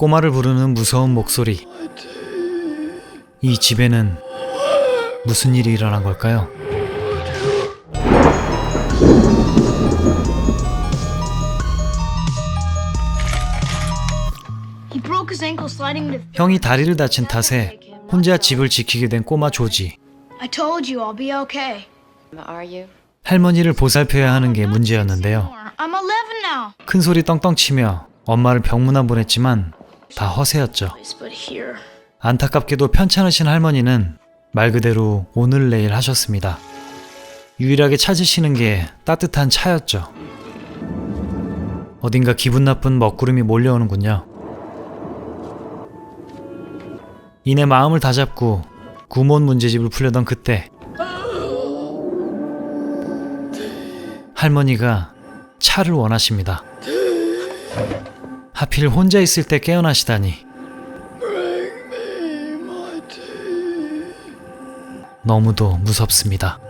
꼬마를 부르는 무서운 목소리. 이 집에는 무슨 일이 일어난 걸까요? 형이 다리를 다친 탓에 혼자 집을 지키게 된 꼬마 조지. 할머니를 보살펴야 하는 게 문제였는데요. 큰 소리 떵떵 치며 엄마를 병문안 보냈지만 다 허세였죠. 안타깝게도 편찮으신 할머니는 말 그대로 오늘 내일 하셨습니다. 유일하게 찾으시는 게 따뜻한 차였죠. 어딘가 기분 나쁜 먹구름이 몰려오는군요. 이내 마음을 다잡고 구몬 문제집을 풀려던 그때 할머니가 차를 원하십니다. 하필 혼자 있을 때 깨어나시다니. 너무도 무섭습니다.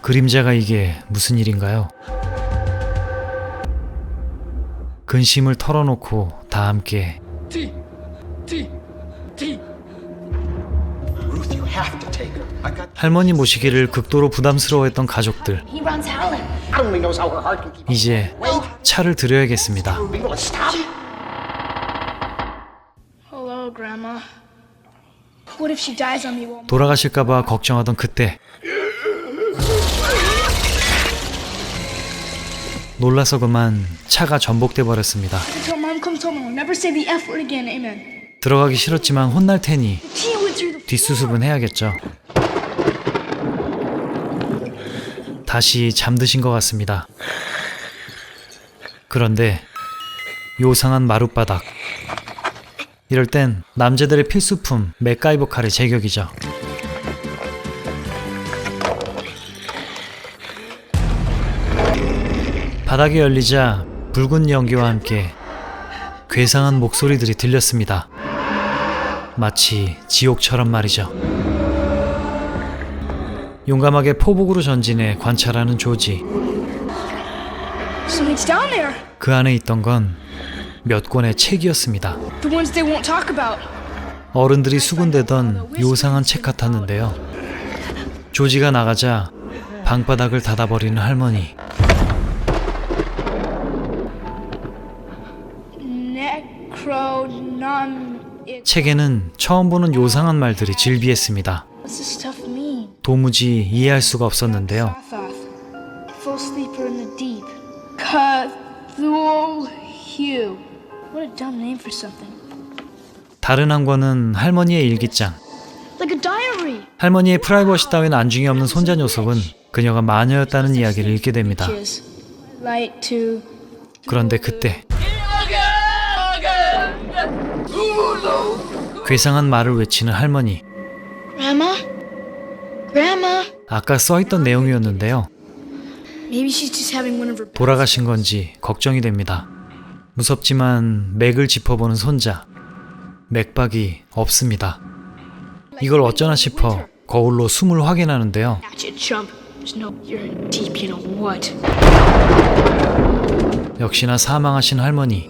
그림자가 이게 무슨 일인가요? 근심을 털어놓고 다 함께 할머니 모시기를 극도로 부담스러워했던 가족들. 이제 차를 드려야겠습니다. 돌아가실까봐 걱정하던 그때 놀라서 그만 차가 전복돼 버렸습니다. 들어가기 싫었지만 혼날 테니 뒷수습은 해야겠죠. 다시 잠드신 것 같습니다. 그런데 요상한 마룻바닥. 이럴 땐 남자들의 필수품 맥가이버 칼이 제격이죠. 바닥이 열리자 붉은 연기와 함께 괴상한 목소리들이 들렸습니다. 마치 지옥처럼 말이죠. 용감하게 포복으로 전진해 관찰하는 조지. 그 안에 있던 건 몇 권의 책이었습니다. 어른들이 수군대던 요상한 책 같았는데요. 조지가 나가자 방바닥을 닫아버리는 할머니. 책에는 처음 보는 요상한 말들이 질비했습니다. 도무지 이해할 수가 없었는데요. 다른 한 권은 할머니의 일기장. 할머니의 프라이버시 따윈 안중에 없는 손자 녀석은 그녀가 마녀였다는 이야기를 읽게 됩니다. 그런데 그때 괴상한 말을 외치는 할머니. 아까 써있던 내용이었는데요. 돌아가신 건지 걱정이 됩니다. 무섭지만 맥을 짚어보는 손자. 맥박이 없습니다. 이걸 어쩌나 싶어 거울로 숨을 확인하는데요. 역시나 사망하신 할머니.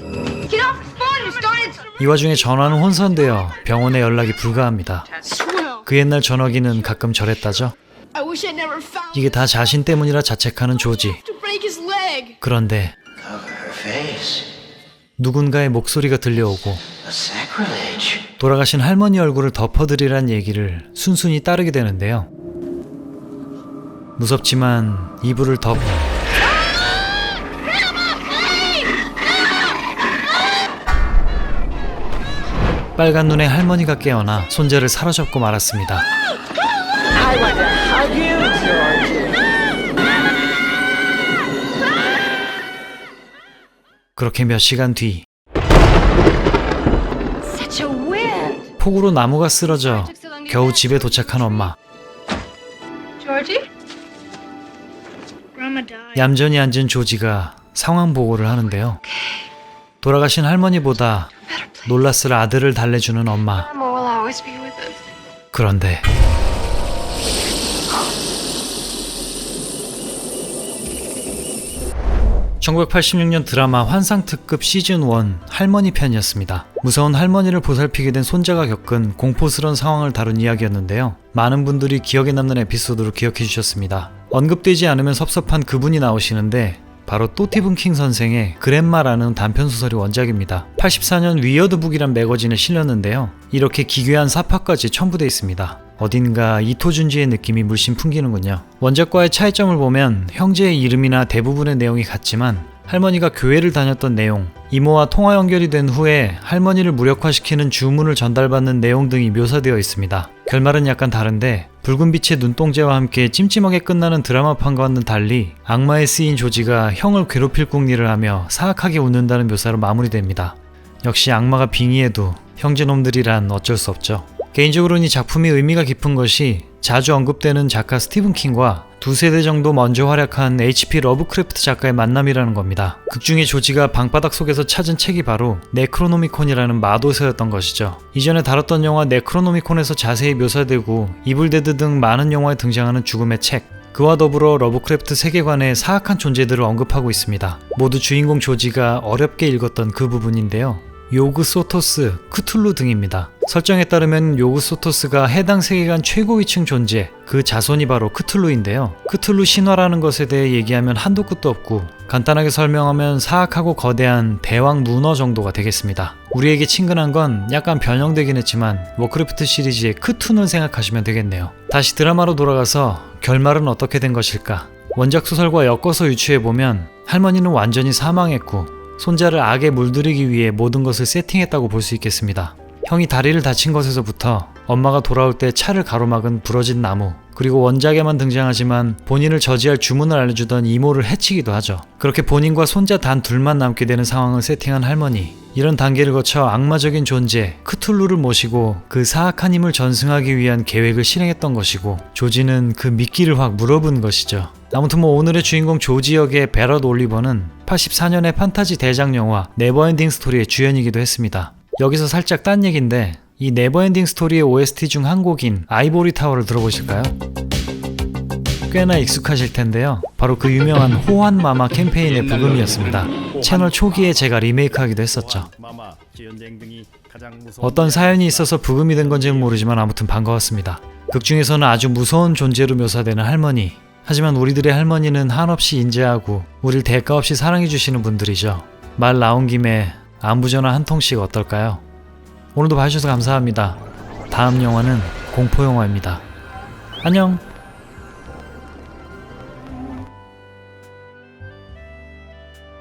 이 와중에 전화는 혼선되어 병원에 연락이 불가합니다. 그 옛날 전화기는 가끔 저랬다죠. 이게 다 자신 때문이라 자책하는 조지. 그런데 누군가의 목소리가 들려오고 돌아가신 할머니 얼굴을 덮어드리란 얘기를 순순히 따르게 되는데요. 무섭지만 이불을 덮 빨간 눈의 할머니가 깨어나 손자를 사로잡고 말았습니다. 그렇게 몇 시간 뒤 폭우로 나무가 쓰러져 겨우 집에 도착한 엄마. 얌전히 앉은 조지가 상황 보고를 하는데요. 돌아가신 할머니보다 놀랐을 아들을 달래주는 엄마. 그런데 1986년 드라마 환상특급 시즌1 할머니 편이었습니다. 무서운 할머니를 보살피게 된 손자가 겪은 공포스러운 상황을 다룬 이야기였는데요. 많은 분들이 기억에 남는 에피소드로 기억해 주셨습니다. 언급되지 않으면 섭섭한 그분이 나오시는데 바로 또 스티븐 킹 선생의 그랜마라는 단편소설이 원작입니다. 84년 위어드북이란 매거진에 실렸는데요. 이렇게 기괴한 사파까지 첨부되어 있습니다. 어딘가 이토준지의 느낌이 물씬 풍기는군요. 원작과의 차이점을 보면 형제의 이름이나 대부분의 내용이 같지만 할머니가 교회를 다녔던 내용, 이모와 통화 연결이 된 후에 할머니를 무력화시키는 주문을 전달받는 내용 등이 묘사되어 있습니다. 결말은 약간 다른데 붉은 빛의 눈동자와 함께 찜찜하게 끝나는 드라마판과는 달리 악마에 쓰인 조지가 형을 괴롭힐 궁리를 하며 사악하게 웃는다는 묘사로 마무리됩니다. 역시 악마가 빙의해도 형제놈들이란 어쩔 수 없죠. 개인적으로는 이 작품이 의미가 깊은 것이 자주 언급되는 작가 스티븐 킹과 두세 대 정도 먼저 활약한 H.P. 러브크래프트 작가의 만남이라는 겁니다. 극중의 조지가 방바닥 속에서 찾은 책이 바로 네크로노미콘이라는 마도서였던 것이죠. 이전에 다뤘던 영화 네크로노미콘에서 자세히 묘사되고 이블데드 등 많은 영화에 등장하는 죽음의 책, 그와 더불어 러브크래프트 세계관의 사악한 존재들을 언급하고 있습니다. 모두 주인공 조지가 어렵게 읽었던 그 부분인데요. 요그 소토스, 크툴루 등입니다. 설정에 따르면 요그 소토스가 해당 세계관 최고위층 존재, 그 자손이 바로 크툴루인데요. 크툴루 신화라는 것에 대해 얘기하면 한도 끝도 없고 간단하게 설명하면 사악하고 거대한 대왕 문어 정도가 되겠습니다. 우리에게 친근한 건 약간 변형되긴 했지만 워크래프트 시리즈의 크툰을 생각하시면 되겠네요. 다시 드라마로 돌아가서 결말은 어떻게 된 것일까? 원작 소설과 엮어서 유추해보면 할머니는 완전히 사망했고 손자를 악에 물들이기 위해 모든 것을 세팅했다고 볼 수 있겠습니다. 형이 다리를 다친 것에서부터 엄마가 돌아올 때 차를 가로막은 부러진 나무, 그리고 원작에만 등장하지만 본인을 저지할 주문을 알려주던 이모를 해치기도 하죠. 그렇게 본인과 손자 단 둘만 남게 되는 상황을 세팅한 할머니, 이런 단계를 거쳐 악마적인 존재 크툴루를 모시고 그 사악한 힘을 전승하기 위한 계획을 실행했던 것이고 조지는 그 미끼를 확 물어본 것이죠. 아무튼 오늘의 주인공 조지 역의 베럿 올리버는 84년의 판타지 대작 영화 네버엔딩 스토리의 주연이기도 했습니다. 여기서 살짝 딴 얘기인데 이 네버엔딩 스토리의 OST 중 한 곡인 아이보리 타워를 들어보실까요? 꽤나 익숙하실 텐데요. 바로 그 유명한 호환 마마 캠페인의 부금이었습니다. 채널 초기에 제가 리메이크하기도 했었죠. 어떤 사연이 있어서 부금이 된 건지는 모르지만 아무튼 반가웠습니다. 극 중에서는 아주 무서운 존재로 묘사되는 할머니, 하지만 우리들의 할머니는 한없이 인자하고 우릴 대가 없이 사랑해주시는 분들이죠. 말 나온 김에 안부전화 한 통씩 어떨까요? 오늘도 봐주셔서 감사합니다. 다음 영화는 공포영화입니다. 안녕!